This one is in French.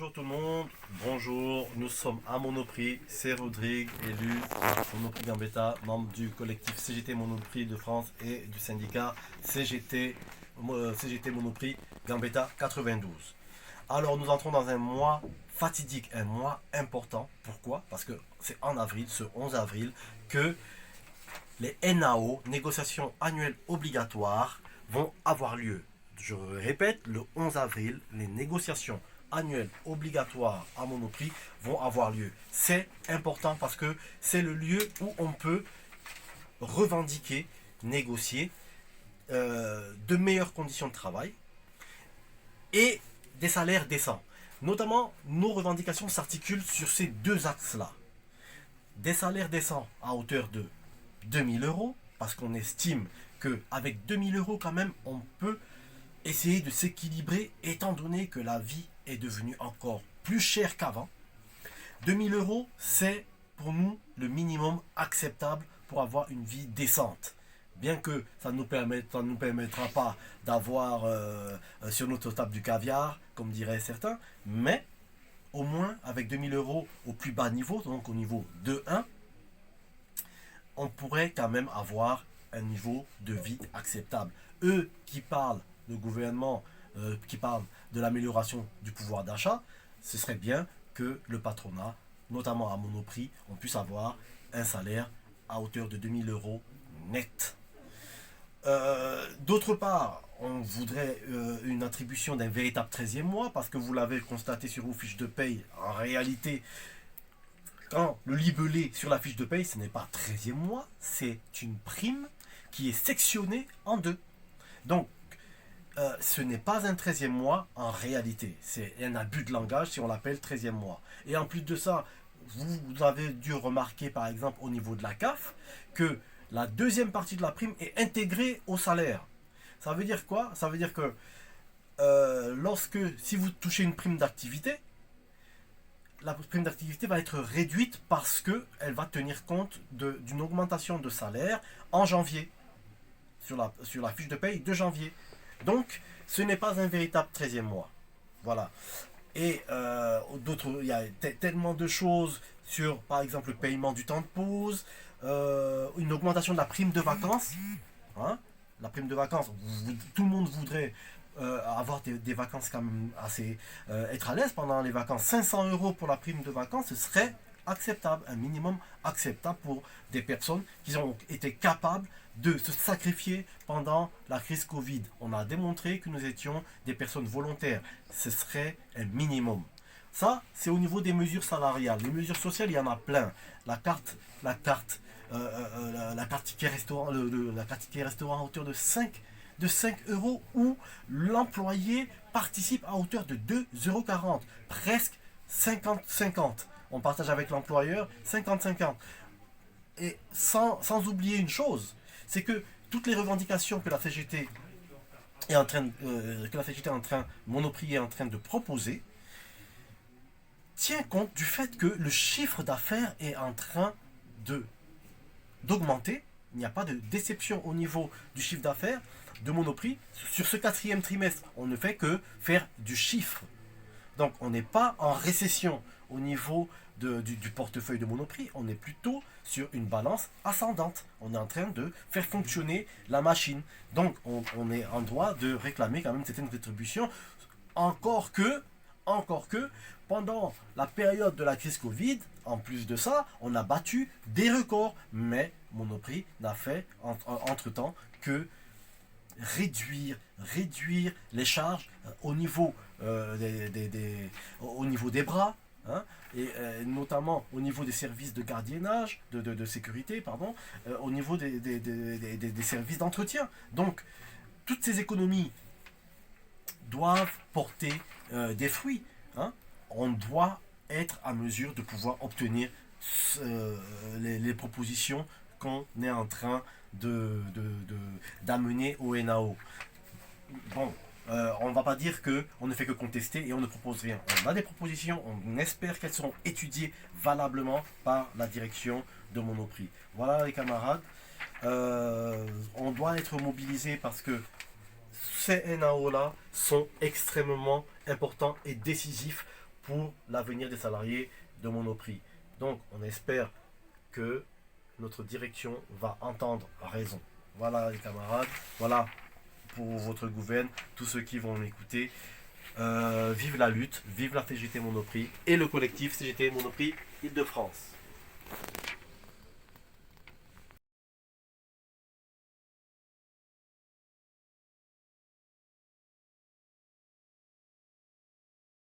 Bonjour tout le monde, bonjour, nous sommes à Monoprix, c'est Rodrigue, élu Monoprix Gambetta, membre du collectif CGT Monoprix de France et du syndicat CGT Monoprix Gambetta 92. Alors nous entrons dans un mois fatidique, un mois important. Pourquoi? Parce que c'est en avril, ce 11 avril, que les NAO, négociations annuelles obligatoires, vont avoir lieu. Je répète, le 11 avril, les négociations annuelles obligatoires à Monoprix vont avoir lieu. C'est important parce que c'est le lieu où on peut revendiquer, négocier de meilleures conditions de travail et des salaires décents. Notamment, nos revendications s'articulent sur ces deux axes-là. Des salaires décents à hauteur de 2000 euros, parce qu'on estime qu'avec 2000 euros quand même, on peut essayer de s'équilibrer étant donné que la vie est devenue encore plus chère qu'avant. 2000 euros, c'est pour nous le minimum acceptable pour avoir une vie décente. Bien que ça ne nous permettra pas d'avoir sur notre table du caviar, comme diraient certains, mais au moins avec 2000 euros au plus bas niveau, donc au niveau 2-1, on pourrait quand même avoir un niveau de vie acceptable. Eux qui parlent, le gouvernement qui parle de l'amélioration du pouvoir d'achat, ce serait bien que le patronat, notamment à Monoprix, on puisse avoir un salaire à hauteur de 2000 euros net. D'autre part, on voudrait une attribution d'un véritable 13e mois, parce que vous l'avez constaté sur vos fiches de paye, en réalité, quand le libellé sur la fiche de paye, ce n'est pas 13e mois, c'est une prime qui est sectionnée en deux. Donc, ce n'est pas un 13e mois en réalité. C'est un abus de langage si on l'appelle 13e mois. Et en plus de ça, vous avez dû remarquer par exemple au niveau de la CAF que la deuxième partie de la prime est intégrée au salaire. Ça veut dire quoi? Ça veut dire que si vous touchez une prime d'activité, la prime d'activité va être réduite parce qu'elle va tenir compte d'une augmentation de salaire en janvier, sur la fiche de paye de janvier. Donc, ce n'est pas un véritable 13e mois. Voilà. Et il y a tellement de choses sur, par exemple, le paiement du temps de pause, une augmentation de la prime de vacances. Hein, la prime de vacances, tout le monde voudrait avoir des vacances quand même assez... être à l'aise pendant les vacances. 500 euros pour la prime de vacances, ce serait acceptable, un minimum acceptable pour des personnes qui ont été capables de se sacrifier pendant la crise Covid. On a démontré que nous étions des personnes volontaires. Ce serait un minimum. Ça, c'est au niveau des mesures salariales. Les mesures sociales, il y en a plein. La carte ticket restaurant, la carte ticket restaurant à hauteur de 5 euros, où l'employé participe à hauteur de 2,40 euros. Presque 50-50. On partage avec l'employeur 50-50. Et sans oublier une chose, c'est que toutes les revendications que la CGT est en train, Monoprix est en train de proposer, tient compte du fait que le chiffre d'affaires est en train d'augmenter. Il n'y a pas de déception au niveau du chiffre d'affaires de Monoprix. Sur ce quatrième trimestre, on ne fait que faire du chiffre. Donc on n'est pas en récession au niveau du portefeuille de Monoprix, on est plutôt sur une balance ascendante. On est en train de faire fonctionner la machine. Donc on est en droit de réclamer quand même certaines rétributions. Encore que, pendant la période de la crise Covid, en plus de ça, on a battu des records. Mais Monoprix n'a fait entre-temps que réduire les charges au niveau, au niveau des bras, hein, et notamment au niveau des services de gardiennage, de sécurité, pardon, au niveau des services d'entretien. Donc, toutes ces économies doivent porter des fruits. Hein. On doit être à mesure de pouvoir obtenir les propositions qu'on est en train d'amener au NAO. Bon, on ne va pas dire qu'on ne fait que contester et on ne propose rien. On a des propositions, on espère qu'elles seront étudiées valablement par la direction de Monoprix. Voilà les camarades, on doit être mobilisés parce que ces NAO là sont extrêmement importants et décisifs pour l'avenir des salariés de Monoprix. Donc, on espère que notre direction va entendre raison. Voilà les camarades, voilà pour votre gouverne, tous ceux qui vont m'écouter. Vive la lutte, vive la CGT Monoprix et le collectif CGT Monoprix Île-de-France.